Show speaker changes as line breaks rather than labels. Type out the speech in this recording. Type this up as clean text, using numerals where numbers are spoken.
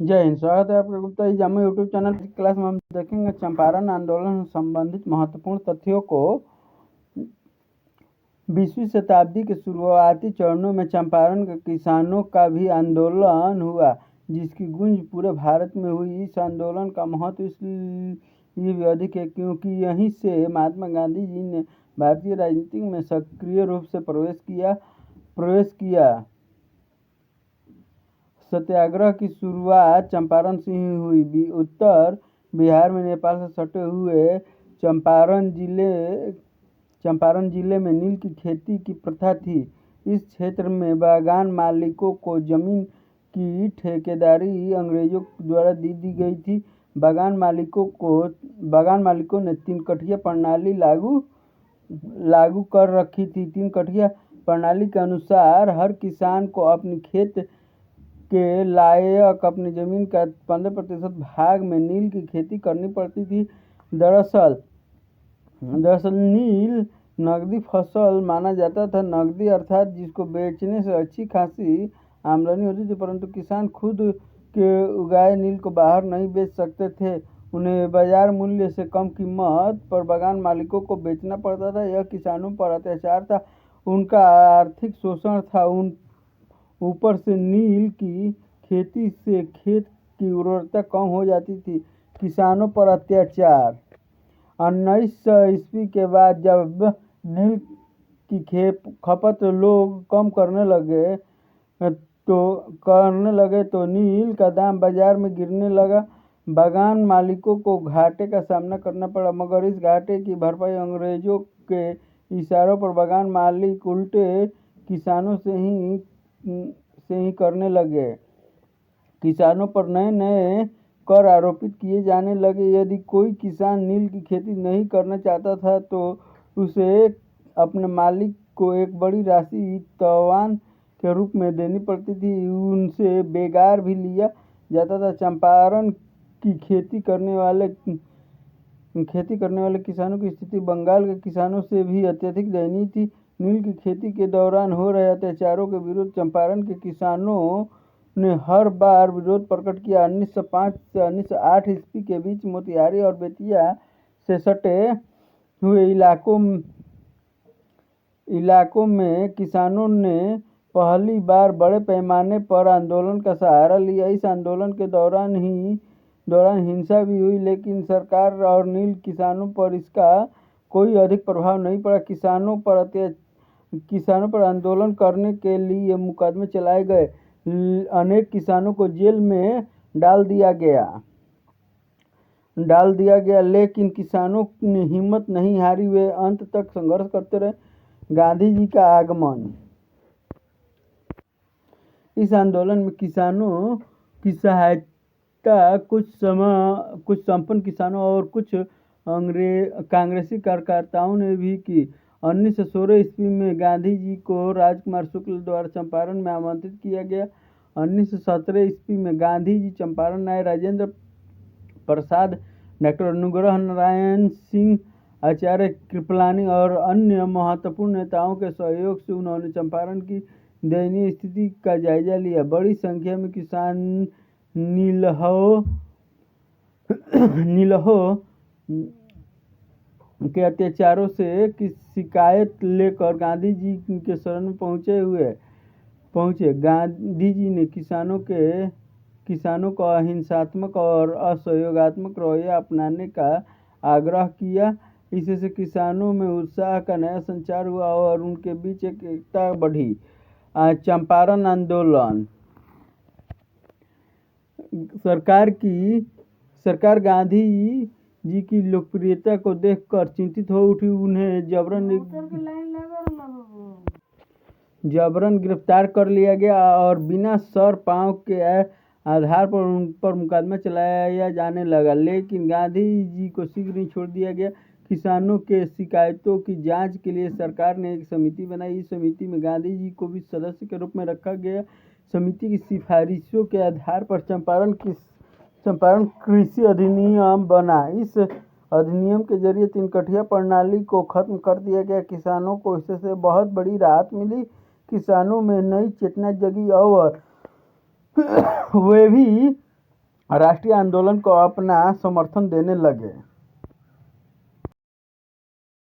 जय हिंद। स्वागत है आपका गुप्ता जी जामो यूट्यूब चैनल। इस क्लास में हम देखेंगे चंपारण आंदोलन से संबंधित महत्वपूर्ण तथ्यों को। 20वीं शताब्दी के शुरुआती चरणों में चंपारण के किसानों का भी आंदोलन हुआ, जिसकी गूंज पूरे भारत में हुई। इस आंदोलन का महत्व इसलिए भी अधिक है क्योंकि यहीं से महात्मा गांधी जी ने भारतीय राजनीति में सक्रिय रूप से प्रवेश किया। सत्याग्रह की शुरुआत चंपारण से ही हुई। उत्तर बिहार में नेपाल से सटे हुए चंपारण जिले में नील की खेती की प्रथा थी। इस क्षेत्र में बागान मालिकों को जमीन की ठेकेदारी अंग्रेजों द्वारा दी गई थी। बागान मालिकों ने 3 कठिया प्रणाली लागू कर रखी थी। 3 कठिया प्रणाली के अनुसार हर किसान को अपनी खेत के लायक अपनी जमीन का 15% भाग में नील की खेती करनी पड़ती थी। दरअसल नील नकदी फसल माना जाता था। नकदी अर्थात जिसको बेचने से अच्छी खासी आमदनी होती थी, परंतु किसान खुद के उगाए नील को बाहर नहीं बेच सकते थे। उन्हें बाजार मूल्य से कम कीमत पर बागान मालिकों को बेचना पड़ता था। यह किसानों पर अत्याचार था, उनका आर्थिक शोषण था। ऊपर से नील की खेती से खेत की उर्वरता कम हो जाती थी। किसानों पर अत्याचार। 1900 ईस्वी के बाद जब नील की खपत लोग कम करने लगे तो नील का दाम बाजार में गिरने लगा। बागान मालिकों को घाटे का सामना करना पड़ा, मगर इस घाटे की भरपाई अंग्रेजों के इशारों पर बागान मालिक उल्टे किसानों से ही करने लगे। किसानों पर नए नए कर आरोपित किए जाने लगे। यदि कोई किसान नील की खेती नहीं करना चाहता था तो उसे अपने मालिक को एक बड़ी राशि तावान के रूप में देनी पड़ती थी। उनसे बेगार भी लिया जाता था। चंपारण की खेती करने वाले किसानों की स्थिति बंगाल के किसानों से भी अत्यधिक दयनीय थी। नील की खेती के दौरान हो रहे अत्याचारों के विरुद्ध चंपारण के किसानों ने हर बार विरोध प्रकट किया। 1905 से 1908 ईस्वी के बीच मोतिहारी और बेतिया से सटे हुए इलाकों में किसानों ने पहली बार बड़े पैमाने पर आंदोलन का सहारा लिया। इस आंदोलन के दौरान हिंसा भी हुई, लेकिन सरकार और नील किसानों पर इसका कोई अधिक प्रभाव नहीं पड़ा। किसानों पर आंदोलन करने के लिए मुकदमे चलाए गए। अनेक किसानों को जेल में डाल दिया गया, लेकिन किसानों ने हिम्मत नहीं हारी। वे अंत तक संघर्ष करते रहे। गांधी जी का आगमन। इस आंदोलन में किसानों की सहायता कुछ संपन्न किसानों और कुछ कांग्रेसी कार्यकर्ताओं ने भी की। 1916 ईस्वी में गांधी जी को राजकुमार शुक्ल द्वारा चंपारण में आमंत्रित किया गया। 1917 ईस्वी में गांधी जी चंपारण आए। राजेंद्र प्रसाद, डॉक्टर अनुग्रह नारायण सिंह, आचार्य कृपलानी और अन्य महत्वपूर्ण नेताओं के सहयोग से उन्होंने चंपारण की दयनीय स्थिति का जायजा लिया। बड़ी संख्या में किसान नीलहो के अत्याचारों से शिकायत लेकर गांधी जी के शरण में पहुंचे। गांधी जी ने किसानों को अहिंसात्मक और असहयोगात्मक रवैया अपनाने का आग्रह किया। इससे किसानों में उत्साह का नया संचार हुआ और उनके बीच एक एकता बढ़ी। चंपारण आंदोलन। सरकार गांधी जी की लोकप्रियता को देखकर चिंतित हो उठी। उन्हें जबरन गिरफ्तार कर लिया गया और बिना सर पांव के आधार पर उन पर मुकदमा चलाया जाने लगा, लेकिन गांधी जी को शीघ्र ही छोड़ दिया गया। किसानों के शिकायतों की जांच के लिए सरकार ने एक समिति बनाई। इस समिति में गांधी जी को भी सदस्य के रूप में रखा गया। समिति की सिफारिशों के आधार पर चंपारण कृषि अधिनियम बना। इस अधिनियम के जरिए 3 कठिया प्रणाली को खत्म कर दिया गया। किसानों को इससे बहुत बड़ी राहत मिली। किसानों में नई चेतना जगी और वे भी राष्ट्रीय आंदोलन को अपना समर्थन देने लगे।